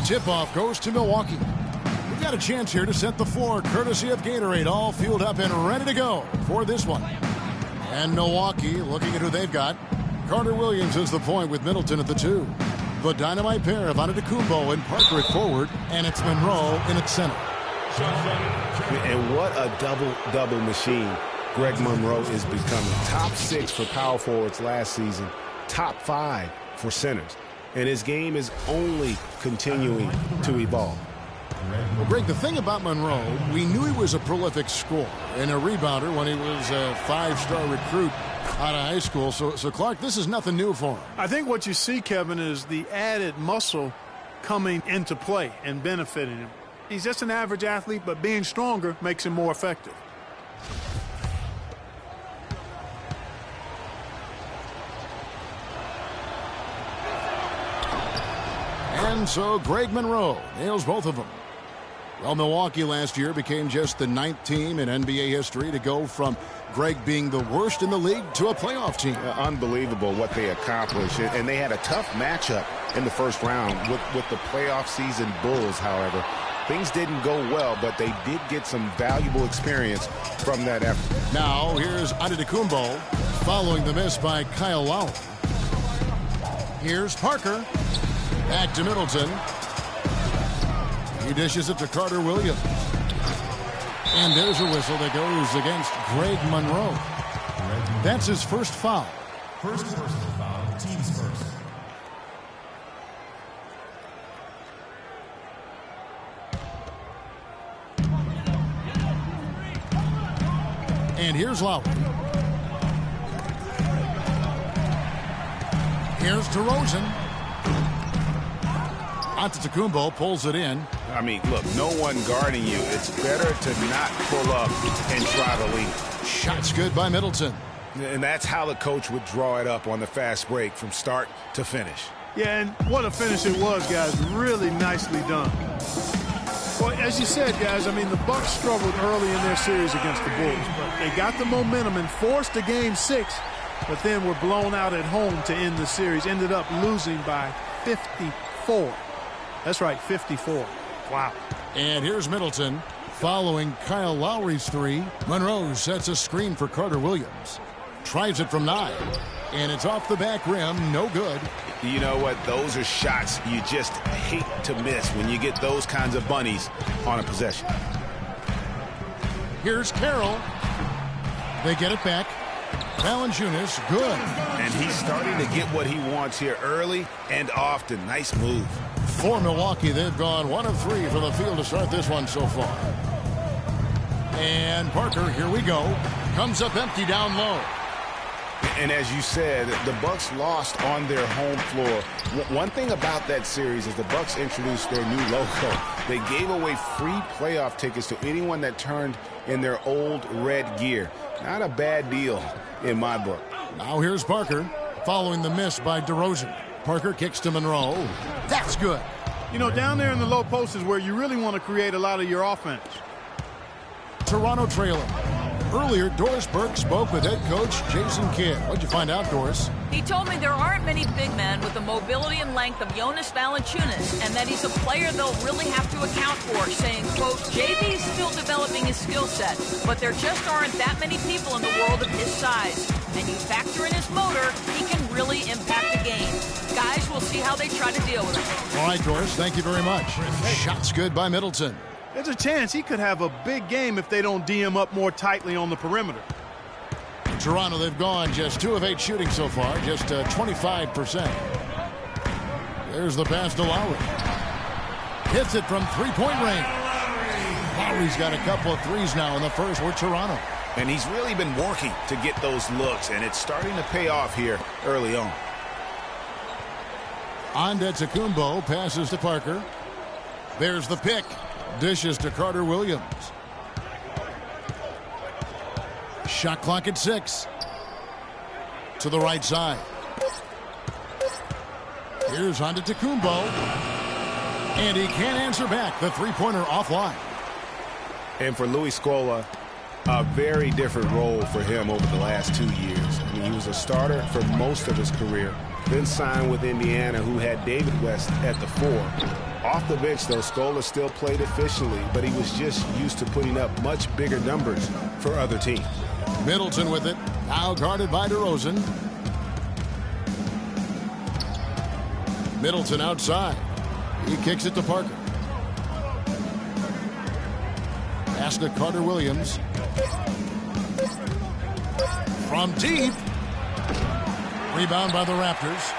tip-off goes to Milwaukee. We've got a chance here to set the floor, courtesy of Gatorade, all fueled up and ready to go for this one. And Milwaukee, looking at who they've got. Carter Williams is the point with Middleton at the 2. The dynamite pair of Antetokounmpo and Parker at forward, and it's Monroe in at center. And what a double-double machine Greg Monroe is becoming. Top 6 for power forwards last season, top 5 for centers. And his game is only continuing to evolve. Well, Greg, the thing about Monroe, we knew he was a prolific scorer and a rebounder when he was a 5-star recruit out of high school. So, Clark, this is nothing new for him. I think what you see, Kevin, is the added muscle coming into play and benefiting him. He's just an average athlete, but being stronger makes him more effective. And so Greg Monroe nails both of them. Well, Milwaukee last year became just the 9th team in NBA history to go from Greg being the worst in the league to a playoff team. Unbelievable what they accomplished. And they had a tough matchup in the first round with the playoff season Bulls, however. Things didn't go well, but they did get some valuable experience from that effort. Now, here's Antetokounmpo following the miss by Kyle Lowry. Here's Parker. Back to Middleton. He dishes it to Carter Williams. And there's a whistle that goes against Greg Monroe. That's his first foul. First personal foul, team's first. And here's Lowry. Here's DeRozan. Antetokounmpo pulls it in. I mean, look, no one guarding you. It's better to not pull up and try to lead. Shots good by Middleton. And that's how the coach would draw it up on the fast break from start to finish. Yeah, and what a finish it was, guys. Really nicely done. Well, as you said, guys, I mean, the Bucks struggled early in their series against the Bulls, but they got the momentum and forced a Game 6, but then were blown out at home to end the series. Ended up losing by 54. That's right, 54. Wow. And here's Middleton following Kyle Lowry's 3. Monroe sets a screen for Carter Williams. Tries it from 9. And it's off the back rim. No good. You know what? Those are shots you just hate to miss when you get those kinds of bunnies on a possession. Here's Carroll. They get it back. Valanciunas, good. And he's starting to get what he wants here early and often. Nice move. For Milwaukee, they've gone 1 of 3 from the field to start this one so far. And Parker, here we go. Comes up empty down low. And as you said, the Bucks lost on their home floor. One thing about that series is the Bucks introduced their new logo. They gave away free playoff tickets to anyone that turned in their old red gear. Not a bad deal in my book. Now here's Parker following the miss by DeRozan. Parker kicks to Monroe. That's good. You know, down there in the low post is where you really want to create a lot of your offense. Toronto trailing. Earlier, Doris Burke spoke with head coach Jason Kidd. What'd you find out, Doris? He told me there aren't many big men with the mobility and length of Jonas Valanciunas, and that he's a player they'll really have to account for, saying, quote, JV's still developing his skill set, but there just aren't that many people in the world of his size. And you factor in his motor, he can really impact the game. Guys, we'll see how they try to deal with him. All right, Doris, thank you very much. Shots good by Middleton. There's a chance he could have a big game if they don't D him up more tightly on the perimeter. In Toronto, they've gone just 2 of 8 shooting so far, just 25%. There's the pass to Lowry. Hits it from three-point range. Lowry's got a couple of threes now in the first for Toronto. And he's really been working to get those looks, and it's starting to pay off here early on. Antetokounmpo passes to Parker. There's the pick. Dishes to Carter Williams. Shot clock at 6. To the right side. Here's Antetokounmpo. And he can't answer back. The three-pointer offline. And for Louis Scola, a very different role for him over the last 2 years. I mean, he was a starter for most of his career, then signed with Indiana, who had David West at the 4. Off the bench, though, Scola still played efficiently, but he was just used to putting up much bigger numbers for other teams. Middleton with it. Now guarded by DeRozan. Middleton outside. He kicks it to Parker. Pass to Carter Williams. From deep. Rebound by the Raptors.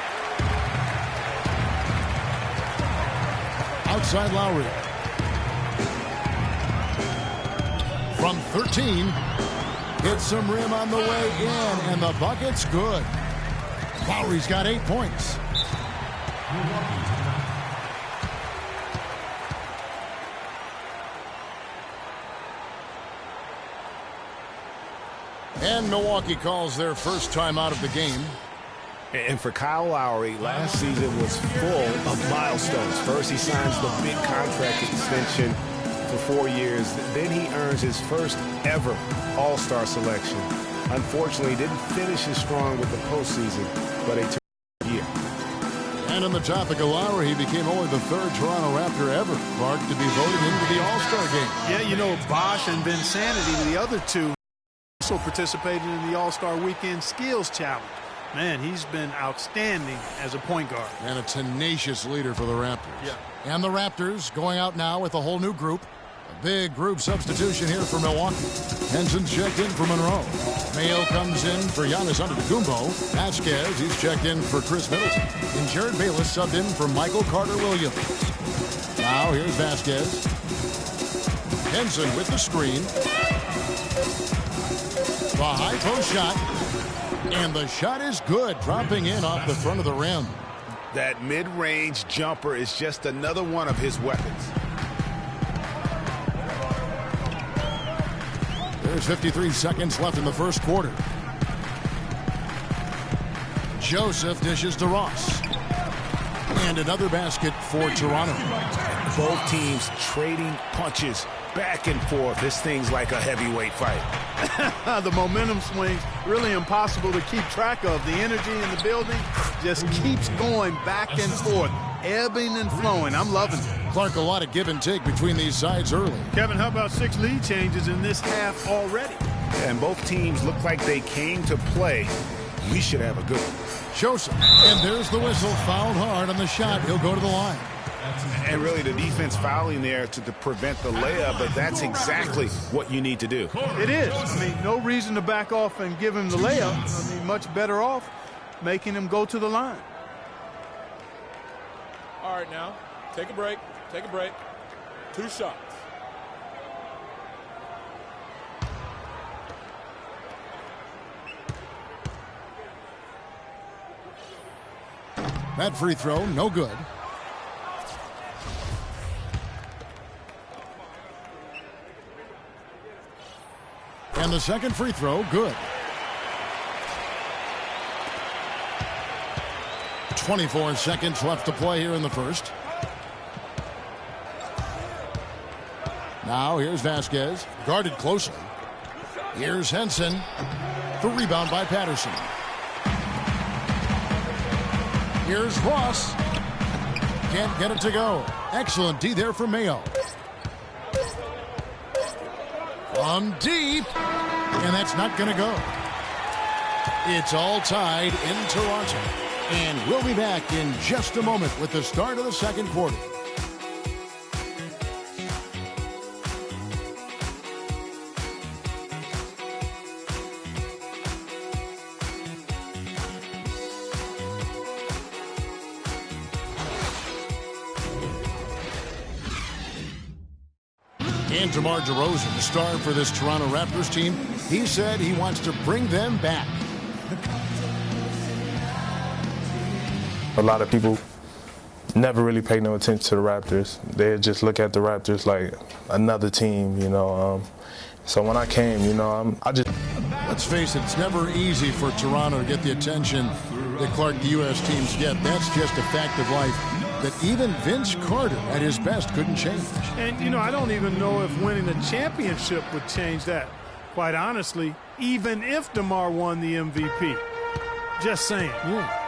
Outside Lowry. From 13. Hits some rim on the way in, and the bucket's good. Lowry's got 8 points. And Milwaukee calls their first time out of the game. And for Kyle Lowry, last season was full of milestones. First, he signs the big contract extension for 4 years. Then he earns his first ever All-Star selection. Unfortunately, didn't finish as strong with the postseason, but a terrific year. And on the topic of Lowry, he became only the third Toronto Raptor ever, Clark, to be voted into the All-Star game. Yeah, you know, Bosch and Vinsanity, the other two, also participated in the All-Star Weekend Skills Challenge. Man, he's been outstanding as a point guard. And a tenacious leader for the Raptors. Yeah. And the Raptors going out now with a whole new group. A big group substitution here for Milwaukee. Henson's checked in for Monroe. Mayo comes in for Giannis Antetokounmpo. Vasquez, he's checked in for Chris Middleton. And Jared Bayless subbed in for Michael Carter-Williams. Now here's Vasquez. Henson with the screen. The high post shot. And the shot is good, dropping in off the front of the rim. That mid-range jumper is just another one of his weapons. There's 53 seconds left in the first quarter. Joseph dishes to Ross. And another basket for Toronto. Both teams trading punches back and forth. This thing's like a heavyweight fight. The momentum swings really impossible to keep track of. The energy in the building just keeps going back and forth, ebbing and flowing. I'm loving it. Clark, a lot of give and take between these sides early. Kevin, how about 6 lead changes in this half already? And both teams look like they came to play. We should have a good one. Joseph, and there's the whistle. Fouled hard on the shot. He'll go to the line. And really the defense fouling there to prevent the layup, but that's exactly what you need to do. It is. I mean, no reason to back off and give him the layup. I mean, much better off making him go to the line. All right, now, take a break. Take a break. 2 shots. That free throw, no good. And the second free throw, good. 24 seconds left to play here in the first. Now here's Vasquez, guarded closely. Here's Henson. The rebound by Patterson. Here's Ross. Can't get it to go. Excellent D there for Mayo. From deep. And that's not going to go. It's all tied in Toronto. And we'll be back in just a moment with the start of the second quarter. And DeMar DeRozan, the star for this Toronto Raptors team, he said he wants to bring them back. A lot of people never really pay no attention to the Raptors. They just look at the Raptors like another team, you know. So when I came, you know, I just... Let's face it, it's never easy for Toronto to get the attention that Clark, the U.S. teams get. That's just a fact of life that even Vince Carter at his best couldn't change. And, you know, I don't even know if winning a championship would change that. Quite honestly, even if DeMar won the MVP. Just saying. Yeah.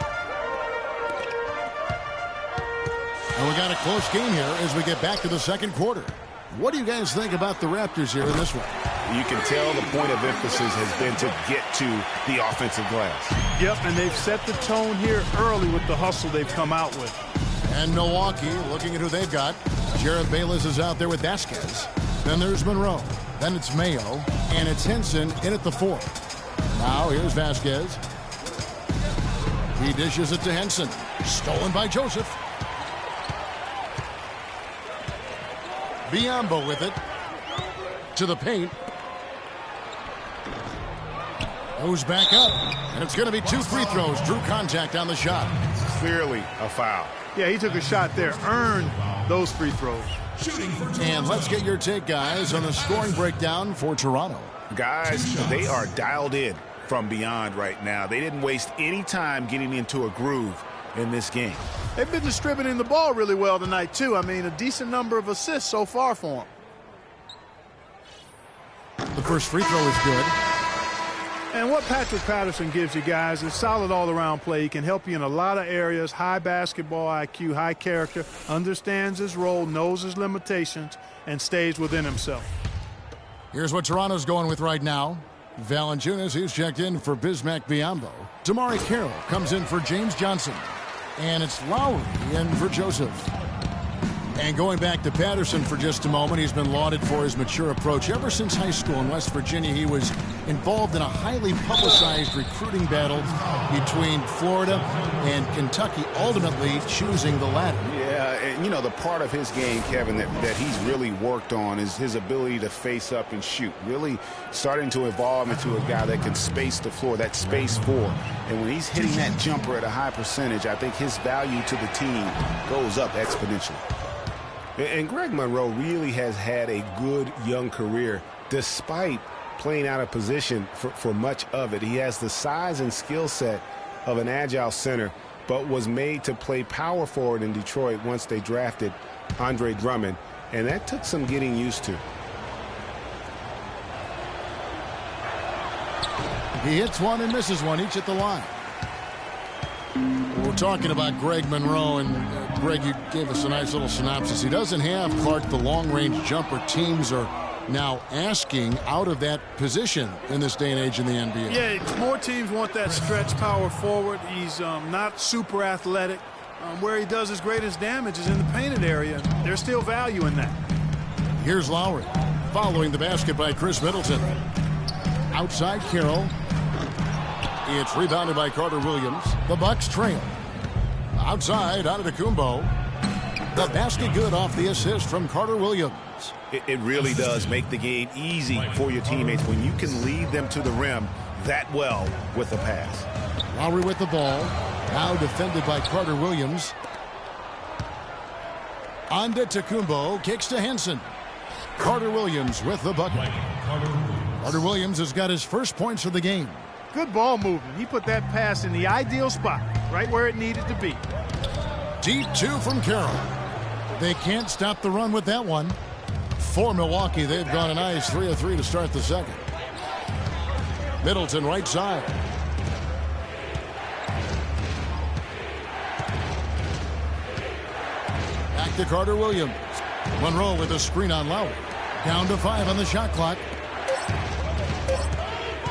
And we got a close game here as we get back to the second quarter. What do you guys think about the Raptors here in this one? You can tell the point of emphasis has been to get to the offensive glass. Yep, and they've set the tone here early with the hustle they've come out with. And Milwaukee, looking at who they've got. Jared Bayless is out there with Vasquez. Then there's Monroe. Then it's Mayo. And it's Henson in at the 4. Now here's Vasquez. He dishes it to Henson. Stolen by Joseph. Biyombo with it. To the paint. Goes back up. And it's going to be 2 free throws. Drew contact on the shot. Clearly a foul. Yeah, he took a shot there. Earned those free throws. And let's get your take, guys, on the scoring breakdown for Toronto. Guys, they are dialed in from beyond right now. They didn't waste any time getting into a groove in this game. They've been distributing the ball really well tonight, too. I mean, a decent number of assists so far for them. The first free throw is good. And what Patrick Patterson gives you guys is solid all-around play. He can help you in a lot of areas. High basketball IQ, high character, understands his role, knows his limitations, and stays within himself. Here's what Toronto's going with right now. Valanciunas, he's checked in for Bismack Biyombo. Damari Carroll comes in for James Johnson. And it's Lowry in for Joseph. And going back to Patterson for just a moment, he's been lauded for his mature approach. Ever since high school in West Virginia, he was involved in a highly publicized recruiting battle between Florida and Kentucky, ultimately choosing the latter. Yeah, and you know, the part of his game, Kevin, that he's really worked on is his ability to face up and shoot. Really starting to evolve into a guy that can space the floor, that space 4. And when he's hitting that jumper at a high percentage, I think his value to the team goes up exponentially. And Greg Monroe really has had a good young career despite playing out of position for much of it. He has the size and skill set of an agile center, but was made to play power forward in Detroit once they drafted Andre Drummond, and that took some getting used to. He hits one and misses one, each at the line. We're talking about Greg Monroe, and Greg, you gave us a nice little synopsis. He doesn't have, Clark, the long-range jumper teams are now asking out of that position in this day and age in the NBA. Yeah, more teams want that stretch power forward. He's not super athletic. Where he does his greatest damage is in the painted area. There's still value in that. Here's Lowry, following the basket by Chris Middleton. Outside Carroll. It's rebounded by Carter Williams. The Bucks trail. Outside, Antetokounmpo. The basket good off the assist from Carter Williams. It really does make the game easy for your teammates when you can lead them to the rim that well with a pass. Lowry with the ball. Now defended by Carter Williams. Antetokounmpo kicks to Henson. Carter Williams with the bucket. Carter Williams has got his first points of the game. Good ball movement. He put that pass in the ideal spot, right where it needed to be. Deep 2 from Carroll. They can't stop the run with that one. For Milwaukee, they've gone a nice 3 of 3 to start the second. Middleton right side. Back to Carter Williams. Monroe with a screen on Lowry. Down to 5 on the shot clock.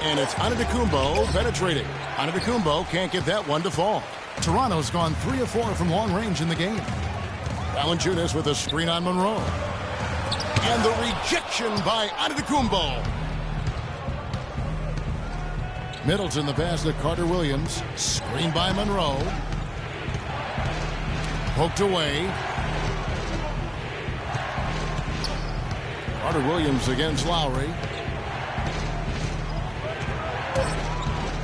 And it's Antetokounmpo penetrating. Antetokounmpo can't get that one to fall. Toronto's gone 3 of 4 from long range in the game. Valanciunas with a screen on Monroe. And the rejection by Antetokounmpo. Middleton the pass to Carter Williams. Screen by Monroe. Poked away. Carter Williams against Lowry.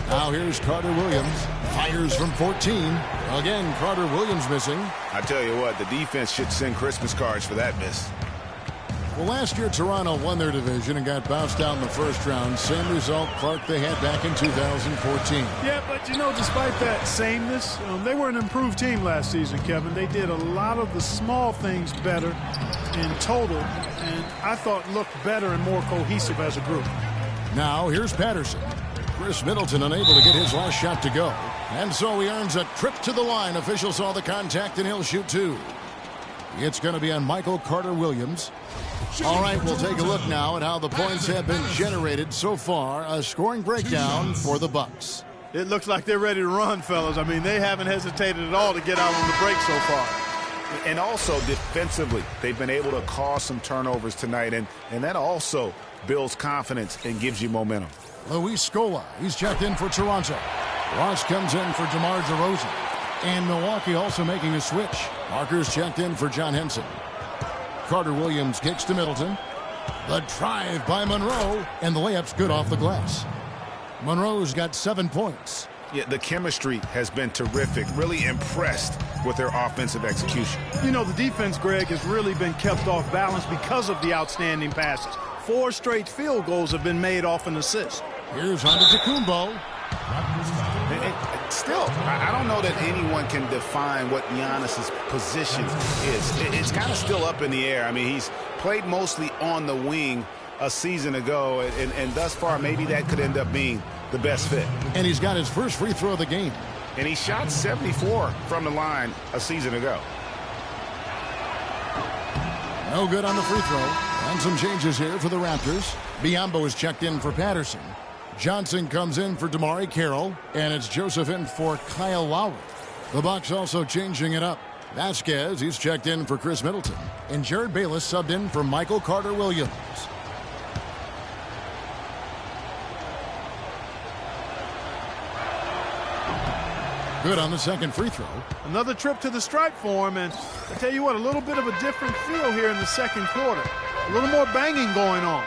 Now here's Carter Williams. Fires from 14. Again, Carter Williams missing. I tell you what, the defense should send Christmas cards for that miss. Well, last year Toronto won their division and got bounced out in the first round. Same result, Clark, they had back in 2014. Yeah, but you know, despite that sameness, they were an improved team last season, Kevin. They did a lot of the small things better in total, and I thought looked better and more cohesive as a group. Now here's Patterson. Chris Middleton unable to get his last shot to go. And so he earns a trip to the line. Officials saw the contact and he'll shoot 2. It's going to be on Michael Carter-Williams. All right, we'll take a look now at how the points have been generated so far. A scoring breakdown for the Bucks. It looks like they're ready to run, fellas. I mean, they haven't hesitated at all to get out on the break so far. And also defensively, they've been able to cause some turnovers tonight, and that also builds confidence and gives you momentum. Luis Scola, he's checked in for Toronto. Ross comes in for DeMar DeRozan. And Milwaukee also making a switch. Parker's checked in for John Henson. Carter-Williams kicks to Middleton. The drive by Monroe, and the layup's good off the glass. Monroe's got 7 points. Yeah, the chemistry has been terrific. Really impressed with their offensive execution. You know, the defense, Greg, has really been kept off balance because of the outstanding passes. 4 straight field goals have been made off an assist. Here's Antetokounmpo. Still, I don't know that anyone can define what Giannis's position is. It's kind of still up in the air. I mean, he's played mostly on the wing a season ago, and thus far, maybe that could end up being the best fit. And he's got his first free throw of the game. And he shot 74 from the line a season ago. No good on the free throw. And some changes here for the Raptors. Biyombo is checked in for Patterson. Johnson comes in for DeMar Carroll, and it's Joseph in for Kyle Lowry. The Bucks also changing it up. Vasquez, he's checked in for Chris Middleton, and Jared Bayless subbed in for Michael Carter-Williams. Good on the second free throw. Another trip to the stripe for him, and I tell you what, a little bit of a different feel here in the second quarter. A little more banging going on.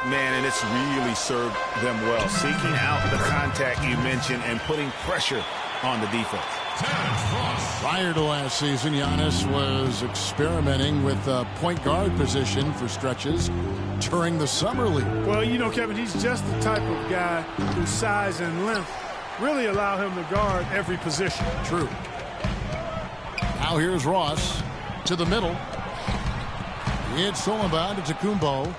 Man, and it's really served them well. Seeking out the contact you mentioned and putting pressure on the defense. Prior to last season, Giannis was experimenting with the point guard position for stretches during the summer league. Well, you know, Kevin, he's just the type of guy whose size and length really allow him to guard every position. True. Now here's Ross to the middle. It's Solomon to Tacumbo.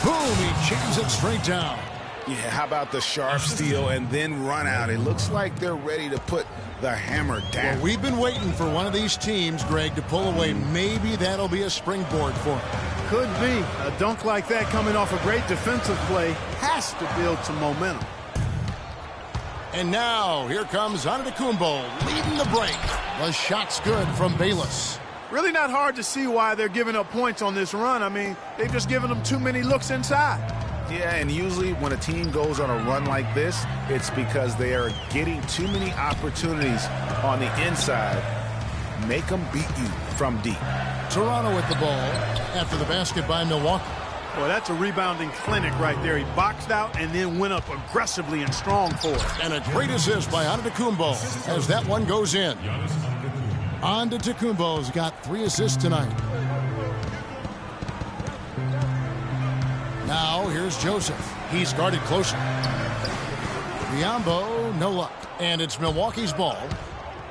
Boom, he jams it straight down. Yeah, how about the sharp steal and then run out? It looks like they're ready to put the hammer down. Well, we've been waiting for one of these teams, Greg, to pull away. Maybe that'll be a springboard for them. Could be. A dunk like that coming off a great defensive play has to build some momentum. And now, here comes Antetokounmpo leading the break. The shot's good from Bayless. Really not hard to see why they're giving up points on this run. I mean, they've just given them too many looks inside. Yeah, and usually when a team goes on a run like this, it's because they are getting too many opportunities on the inside. Make them beat you from deep. Toronto with the ball after the basket by Milwaukee. Boy, that's a rebounding clinic right there. He boxed out and then went up aggressively and strong for it. And a great assist by Antetokounmpo as that one goes in. Antetokounmpo's got 3 assists tonight. Now here's Joseph. He's guarded closer. Biyombo, no luck. And it's Milwaukee's ball.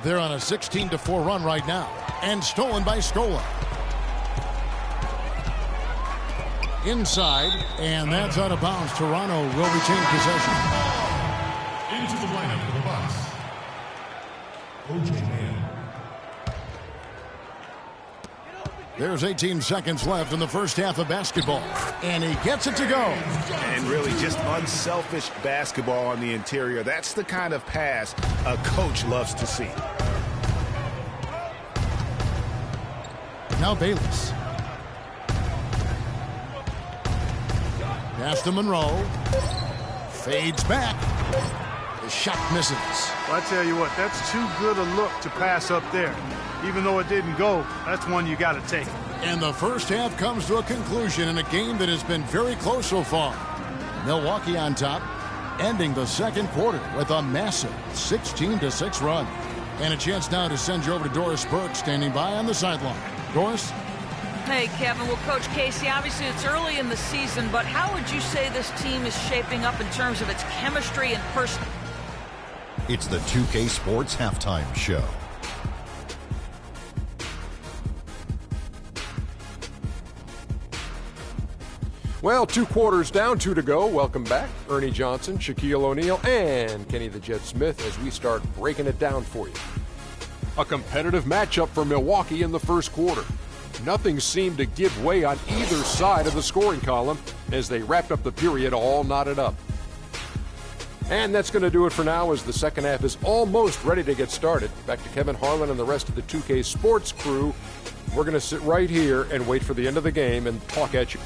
They're on a 16-4 run right now. And stolen by Scola. Inside, and that's out of bounds. Toronto will retain possession. Into the lineup for the Bucks. O.J. Mayo. There's 18 seconds left in the first half of basketball. And he gets it to go. And really just unselfish basketball on the interior. That's the kind of pass a coach loves to see. Now Bayless. Pass to Monroe. Fades back. The shot misses. Well, I tell you what, that's too good a look to pass up there. Even though it didn't go, that's one you got to take. And the first half comes to a conclusion in a game that has been very close so far. Milwaukee on top, ending the second quarter with a massive 16-6 run. And a chance now to send you over to Doris Burke, standing by on the sideline. Doris? Hey, Kevin. Well, Coach Casey, obviously it's early in the season, but how would you say this team is shaping up in terms of its chemistry and person? It's the 2K Sports Halftime Show. Well, 2 quarters down, 2 to go. Welcome back, Ernie Johnson, Shaquille O'Neal, and Kenny the Jet Smith as we start breaking it down for you. A competitive matchup for Milwaukee in the first quarter. Nothing seemed to give way on either side of the scoring column as they wrapped up the period all knotted up. And that's going to do it for now as the second half is almost ready to get started. Back to Kevin Harlan and the rest of the 2K Sports crew. We're going to sit right here and wait for the end of the game and talk at you.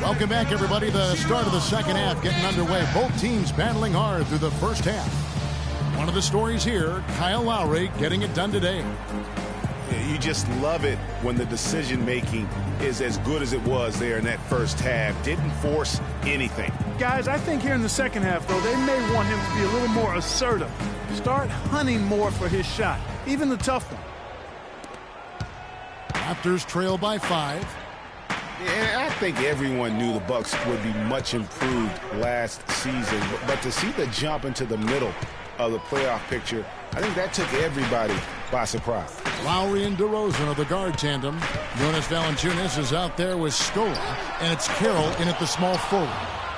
Welcome back, everybody. The start of the second half getting underway. Both teams battling hard through the first half. One of the stories here, Kyle Lowry getting it done today. You just love it when the decision-making is as good as it was there in that first half. Didn't force anything. Guys, I think here in the second half, though, they may want him to be a little more assertive. Start hunting more for his shot, even the tough one. Raptors trail by 5. And I think everyone knew the Bucks would be much improved last season. But to see the jump into the middle of the playoff picture, I think that took everybody by surprise. Lowry and DeRozan are the guard tandem. Jonas Valanciunas is out there with Scola, and it's Carroll in at the small forward.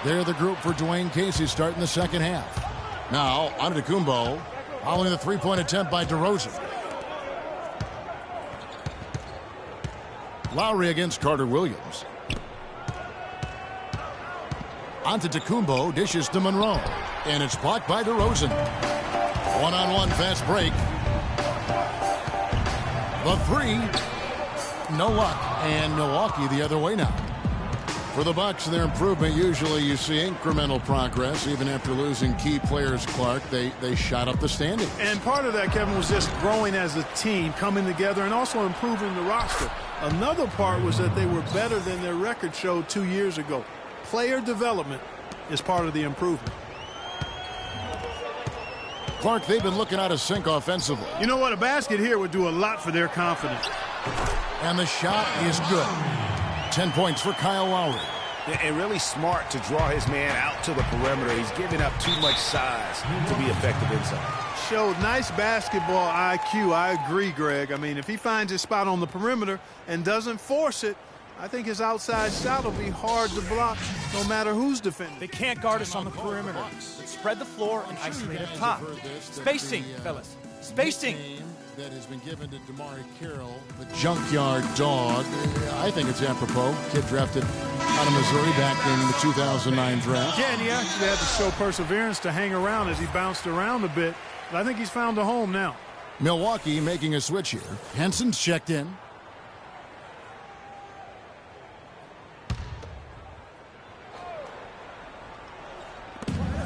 They're the group for Dwayne Casey starting the second half. Now, Antetokounmpo following the three-point attempt by DeRozan. Lowry against Carter Williams. Antetokounmpo dishes to Monroe, and it's blocked by DeRozan. One-on-one fast break. The 3, no luck, and Milwaukee the other way now. For the Bucks, their improvement, usually you see incremental progress. Even after losing key players, Clark, they shot up the standings. And part of that, Kevin, was just growing as a team, coming together, and also improving the roster. Another part was that they were better than their record showed 2 years ago. Player development is part of the improvement. Clark, they've been looking out of sync offensively. You know what? A basket here would do a lot for their confidence. And the shot is good. 10 points for Kyle Lowry. And really smart to draw his man out to the perimeter. He's giving up too much size to be effective inside. Showed nice basketball IQ. I agree, Greg. I mean, if he finds his spot on the perimeter and doesn't force it, I think his outside shot will be hard to block no matter who's defending. They can't guard us on the perimeter. Let's spread the floor and isolate up top. Spacing, fellas. Spacing. That has been given to DeMarre Carroll, the junkyard dog. I think it's apropos. Kid drafted out of Missouri back in the 2009 draft. Yeah, and he actually had to show perseverance to hang around as he bounced around a bit. But I think he's found a home now. Milwaukee making a switch here. Henson's checked in.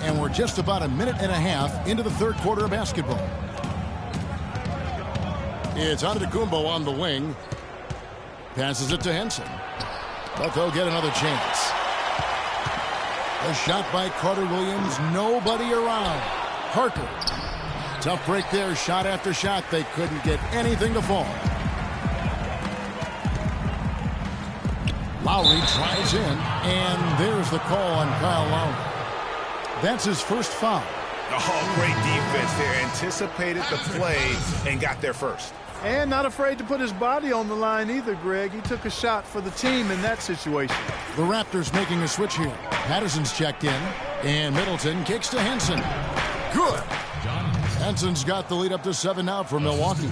And we're just about a minute and a half into the third quarter of basketball. It's Antetokounmpo on the wing. Passes it to Henson. But they'll get another chance. A shot by Carter Williams. Nobody around. Parker. Tough break there. Shot after shot. They couldn't get anything to fall. Lowry drives in. And there's the call on Kyle Lowry. That's his first foul. Oh, great defense there. Anticipated the play and got there first. And not afraid to put his body on the line either, Greg. He took a shot for the team in that situation. The Raptors making a switch here. Patterson's checked in. And Middleton kicks to Henson. Good. Henson's got the lead up to 7 now for Milwaukee.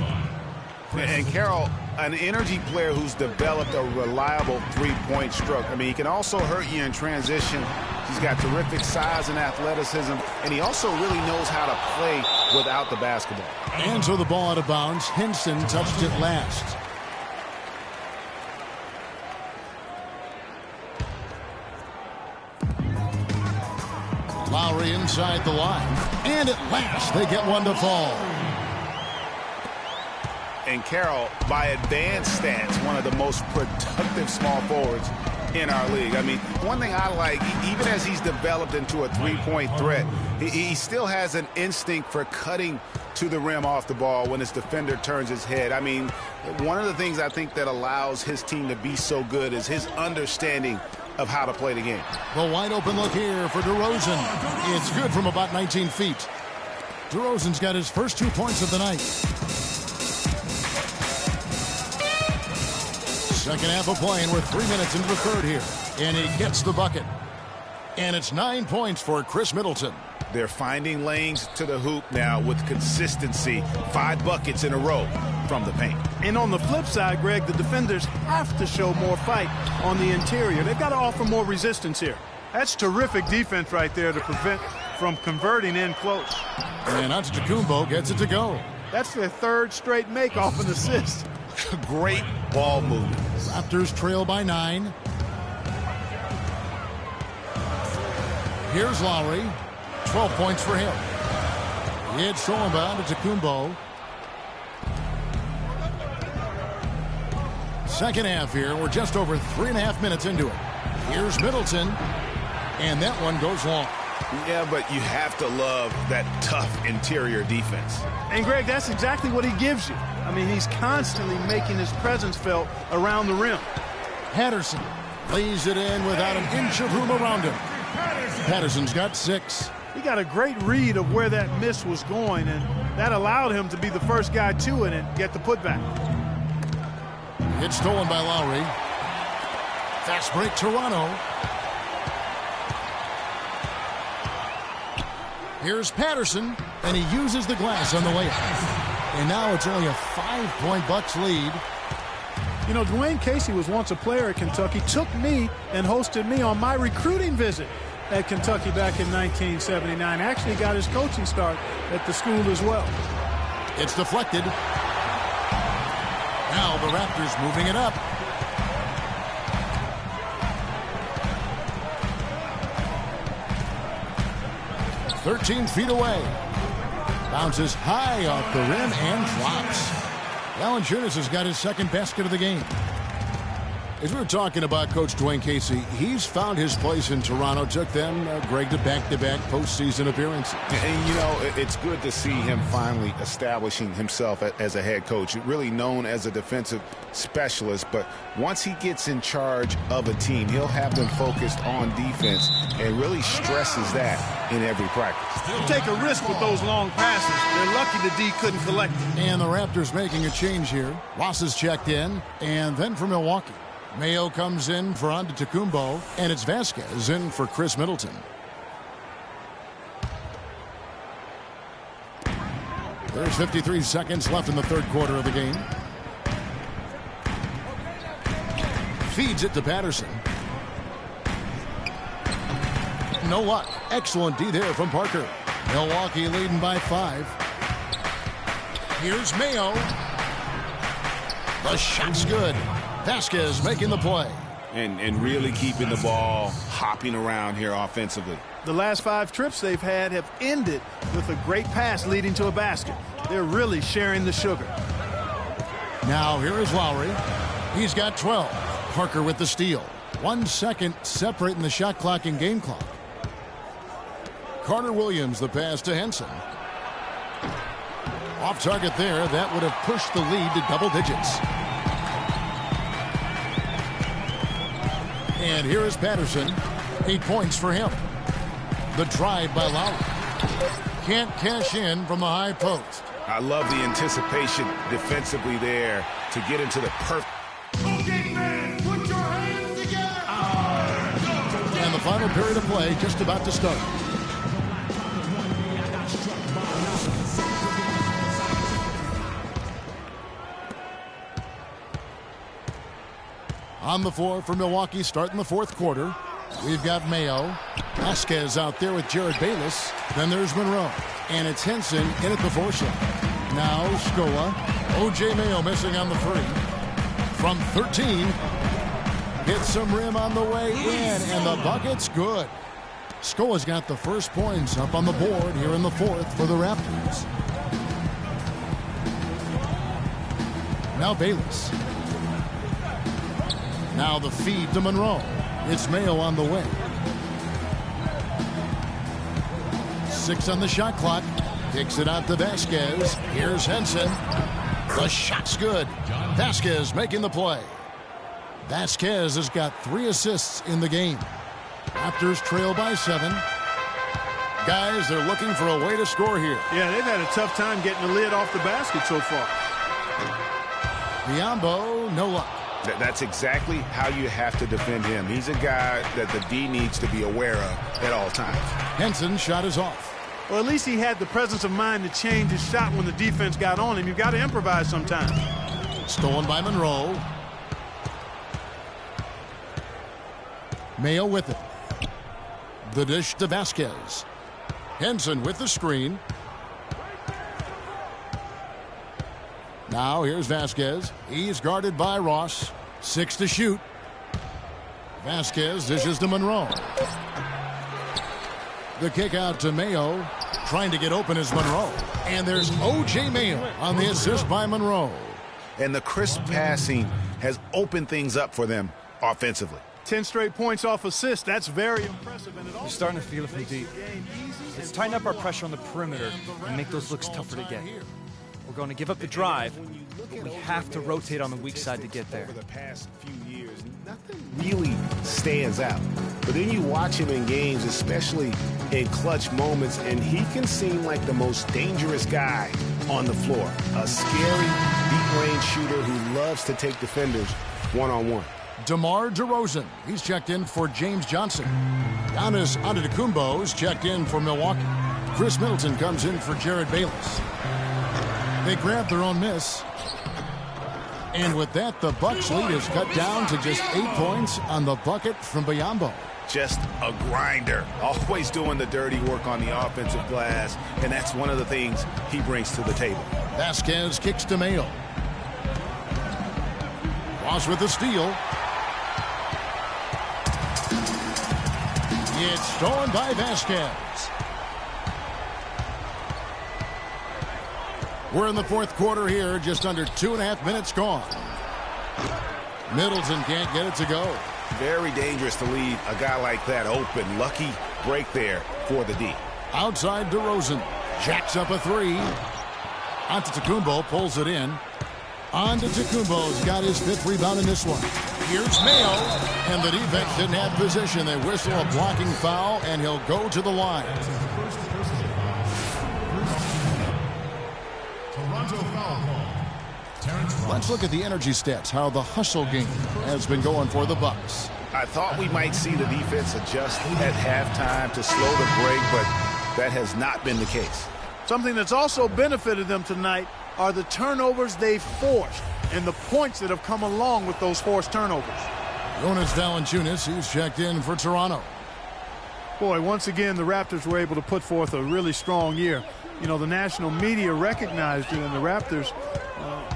And Carroll, an energy player who's developed a reliable three-point stroke. I mean, he can also hurt you in transition. He's got terrific size and athleticism, and he also really knows how to play without the basketball. And so the ball out of bounds. Henson touched it last. Lowry inside the line. And at last, they get one to fall. And Carroll, by advanced stats, one of the most productive small forwards in our league. I mean, one thing I like, even as he's developed into a three-point threat, he still has an instinct for cutting to the rim off the ball when his defender turns his head. I mean, one of the things I think that allows his team to be so good is his understanding of how to play the game. The wide open look here for DeRozan. It's good from about 19 feet. DeRozan's got his first 2 points of the night. Second half of play, and we're 3 minutes into the third here. And he gets the bucket. And it's 9 points for Chris Middleton. They're finding lanes to the hoop now with consistency. 5 buckets in a row from the paint. And on the flip side, Greg, the defenders have to show more fight on the interior. They've got to offer more resistance here. That's terrific defense right there to prevent from converting in close. And Antetokounmpo gets it to go. That's their third straight make off an assist. Great ball movement. Raptors trail by 9. Here's Lowry. 12 points for him. It's stolen by Antetokounmpo. Second half here. We're just over 3.5 minutes into it. Here's Middleton. And that one goes long. Yeah, but you have to love that tough interior defense. And, Greg, that's exactly what he gives you. I mean, he's constantly making his presence felt around the rim. Patterson lays it in without an inch of room around him. Patterson's got 6. He got a great read of where that miss was going, and that allowed him to be the first guy to it and get the putback. It's stolen by Lowry. Fast break, Toronto. Here's Patterson, and he uses the glass on the way up. And now it's only a 5-point Bucks lead. You know, Dwayne Casey was once a player at Kentucky, took me and hosted me on my recruiting visit at Kentucky back in 1979. Actually got his coaching start at the school as well. It's deflected. Now the Raptors moving it up. "13 feet away. Bounces high off the rim and drops. Valanciunas has got his second basket of the game. As we were talking about Coach Dwayne Casey, he's found his place in Toronto. Took them, Greg, to back-to-back postseason appearances. And, you know, it's good to see him finally establishing himself as a head coach. Really known as a defensive specialist, but once he gets in charge of a team, he'll have them focused on defense and really stresses that in every practice. You take a risk with those long passes. They're lucky the D couldn't collect it. And the Raptors making a change here. Ross is checked in, and then for Milwaukee, Mayo comes in for Antetokounmpo, and it's Vasquez in for Chris Middleton. There's 53 seconds left in the third quarter of the game. Feeds it to Patterson. No luck. Excellent D there from Parker. Milwaukee leading by 5. Here's Mayo. The shot's good. Vasquez making the play. And really keeping the ball hopping around here offensively. The last 5 trips they've had have ended with a great pass leading to a basket. They're really sharing the sugar. Now here is Lowry. He's got 12. Parker with the steal. 1 second separating the shot clock and game clock. Carter Williams the pass to Henson. Off target there. That would have pushed the lead to double digits. And here is Patterson. 8 points for him. The drive by Lowry. Can't cash in from the high post. I love the anticipation defensively there to get into the perfect. Okay, man, put your hands together. And the final period of play just about to start. On the floor for Milwaukee starting the fourth quarter. We've got Mayo. Vasquez out there with Jared Bayless. Then there's Monroe. And it's Henson in at the 4 shot. Now Scola. O.J. Mayo missing on the 3. From 13. Gets some rim on the way in. And the bucket's good. Scola's got the first points up on the board here in the 4th for the Raptors. Now Bayless. Now the feed to Monroe. It's Mayo on the way. 6 on the shot clock. Kicks it out to Vasquez. Here's Henson. The shot's good. Vasquez making the play. Vasquez has got 3 assists in the game. Raptors trail by 7. Guys, they're looking for a way to score here. Yeah, they've had a tough time getting the lid off the basket so far. Biombo, no luck. That's exactly how you have to defend him. He's a guy that the D needs to be aware of at all times. Henson's shot is off. Well, at least he had the presence of mind to change his shot when the defense got on him. You've got to improvise sometimes. Stolen by Monroe. Mayo with it. The dish to Vasquez. Henson with the screen. Now here's Vasquez. He's guarded by Ross. 6 to shoot. Vasquez dishes to Monroe. The kick out to Mayo. Trying to get open is Monroe. And there's O.J. Mayo on the assist by Monroe. And the crisp passing has opened things up for them offensively. 10 straight points off assists. That's very impressive. And We're starting to feel it from deep. Let's tighten up our pressure on the perimeter and make those looks tougher to get. We're going to give up the drive, but we have to rotate on the weak side to get there. Over the past few years, nothing really stands out. But then you watch him in games, especially in clutch moments, and he can seem like the most dangerous guy on the floor. A scary, deep-range shooter who loves to take defenders one-on-one. DeMar DeRozan. He's checked in for James Johnson. Giannis Antetokounmpo's checked in for Milwaukee. Chris Middleton comes in for Jared Bayless. They grab their own miss. And with that, the Bucks lead is cut down to just 8 points on the bucket from Biombo. Just a grinder, always doing the dirty work on the offensive glass, and that's one of the things he brings to the table. Vasquez kicks to Mayo. Ross with the steal. It's stolen by Vasquez. We're in the fourth quarter here, just under 2.5 minutes gone. Middleton can't get it to go. Very dangerous to leave a guy like that open. Lucky break there for the D. Outside DeRozan. Jacks up a three. Antetokounmpo pulls it in. Antetokounmpo's got his 5th rebound in this one. Here's Mayo. And the defense didn't have position. They whistle a blocking foul, and he'll go to the line. Toronto foul call. Let's look at the energy stats, how the hustle game has been going for the Bucks. I thought we might see the defense adjust at halftime to slow the break, but that has not been the case. Something that's also benefited them tonight are the turnovers they've forced and the points that have come along with those forced turnovers. Jonas Valanciunas, he's checked in for Toronto. Boy, once again, the Raptors were able to put forth a really strong year. You know, the national media recognized it, and the Raptors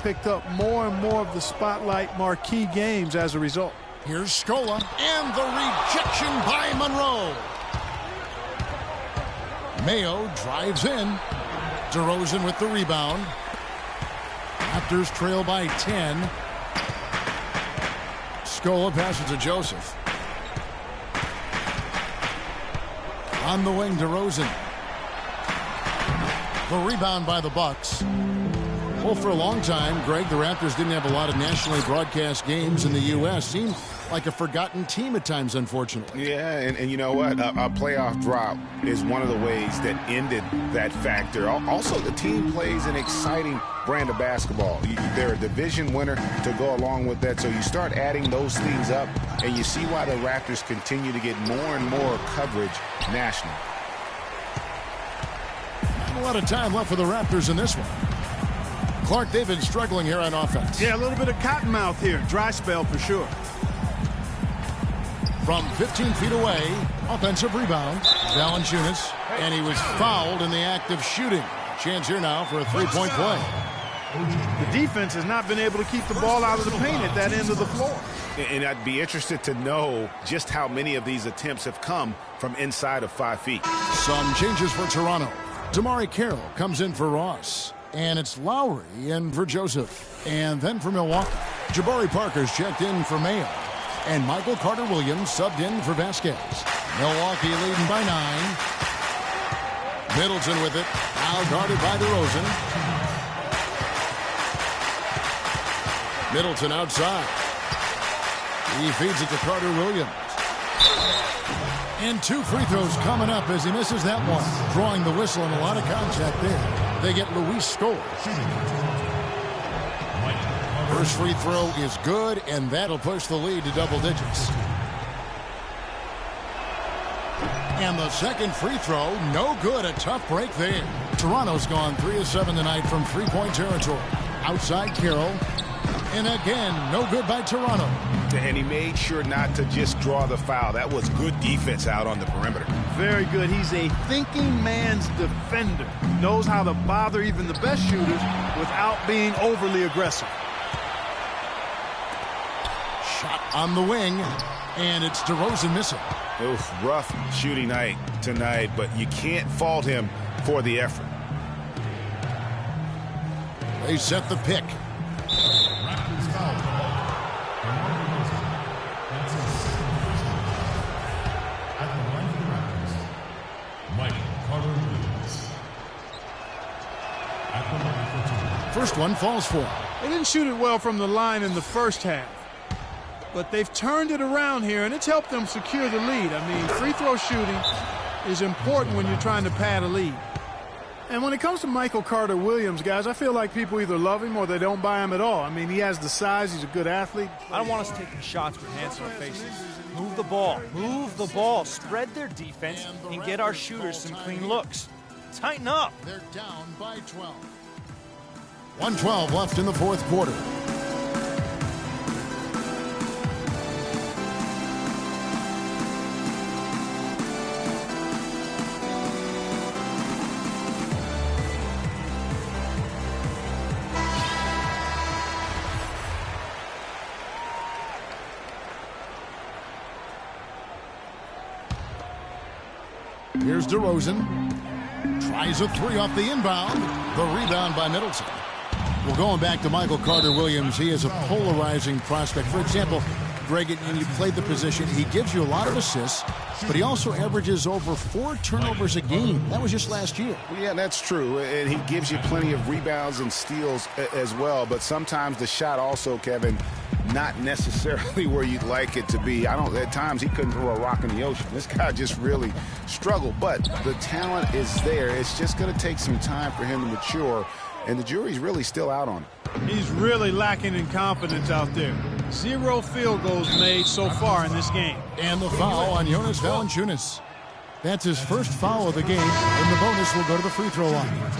picked up more and more of the spotlight marquee games as a result. Here's Scola, and the rejection by Monroe. Mayo drives in. DeRozan with the rebound. Raptors trail by 10. Scola passes to Joseph. On the wing, DeRozan. The rebound by the Bucks. Well, for a long time, Greg, the Raptors didn't have a lot of nationally broadcast games in the U.S. Seemed like a forgotten team at times, unfortunately. Yeah, and you know what? A playoff drop is one of the ways that ended that factor. Also, the team plays an exciting brand of basketball. They're a division winner to go along with that, so you start adding those things up, and you see why the Raptors continue to get more and more coverage nationally. Not a lot of time left for the Raptors in this one. Clark, they've been struggling here on offense. Yeah, a little bit of cottonmouth here. Dry spell for sure. From 15 feet away, offensive rebound. Valanciunas, and he was fouled in the act of shooting. Chance here now for a three-point play. The defense has not been able to keep the ball out of the paint at that end of the floor. And I'd be interested to know just how many of these attempts have come from inside of 5 feet. Some changes for Toronto. Damari Carroll comes in for Ross. And it's Lowry in for Joseph. And then for Milwaukee, Jabari Parker's checked in for Mayo. And Michael Carter-Williams subbed in for Vasquez. Milwaukee leading by 9. Middleton with it. Now guarded by DeRozan. Middleton outside. He feeds it to Carter-Williams. And 2 free throws coming up as he misses that one. Drawing the whistle and a lot of contact there. They get Luis score. First free throw is good, and that'll push the lead to double digits. And the second free throw, no good. A tough break there. Toronto's gone 3 of 7 tonight from three-point territory. Outside Carroll. And again, no good by Toronto. And he made sure not to just draw the foul. That was good defense out on the perimeter. Very good. He's a thinking man's defender. Knows how to bother even the best shooters without being overly aggressive. Shot on the wing, and it's DeRozan missing. Oof, rough shooting night tonight, but you can't fault him for the effort. They set the pick. First one falls for him. They didn't shoot it well from the line in the first half, but they've turned it around here, and it's helped them secure the lead. I mean, free throw shooting is important when you're trying to pad a lead. And when it comes to Michael Carter-Williams, guys, I feel like people either love him or they don't buy him at all. I mean, he has the size. He's a good athlete. I don't want us taking shots with hands in our faces. Move the ball. Move the ball. Spread their defense and get our shooters some clean looks. Tighten up. They're down by 12. 1:12 left in the fourth quarter. Here's DeRozan. Tries a 3 off the inbound. The rebound by Middleton. Well, going back to Michael Carter-Williams, he is a polarizing prospect. For example, Greg, and you played the position, he gives you a lot of assists, but he also averages over 4 turnovers a game. That was just last year. Yeah, that's true, and he gives you plenty of rebounds and steals as well, but sometimes the shot also, Kevin, not necessarily where you'd like it to be. At times he couldn't throw a rock in the ocean. This guy just really struggled, but the talent is there. It's just going to take some time for him to mature, and the jury's really still out on him. He's really lacking in confidence out there. 0 field goals made so far in this game. And the foul on Jonas Valanciunas. That's his first foul of the game, and the bonus will go to the free throw line.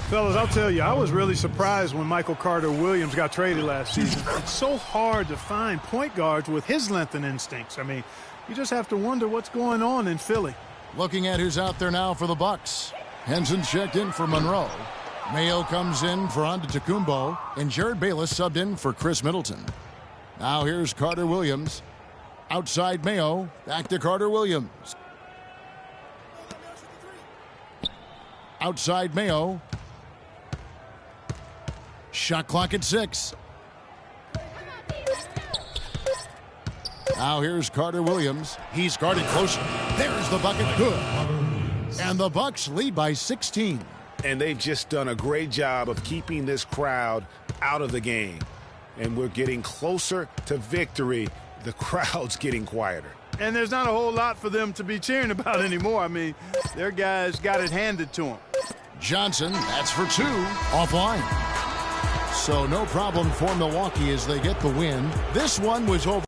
Fellas, I'll tell you, I was really surprised when Michael Carter-Williams got traded last season. It's so hard to find point guards with his length and instincts. I mean, you just have to wonder what's going on in Philly. Looking at who's out there now for the Bucks. Henson checked in for Monroe. Mayo comes in for Antetokounmpo, and Jared Bayless subbed in for Chris Middleton. Now here's Carter-Williams. Outside Mayo, back to Carter-Williams. Outside Mayo. Shot clock at 6. Now here's Carter-Williams. He's guarded closer. There's the bucket, good. And the Bucks lead by 16. And they've just done a great job of keeping this crowd out of the game. And we're getting closer to victory. The crowd's getting quieter. And there's not a whole lot for them to be cheering about anymore. I mean, their guys got it handed to them. Johnson, that's for 2, offline. So no problem for Milwaukee as they get the win. This one was over.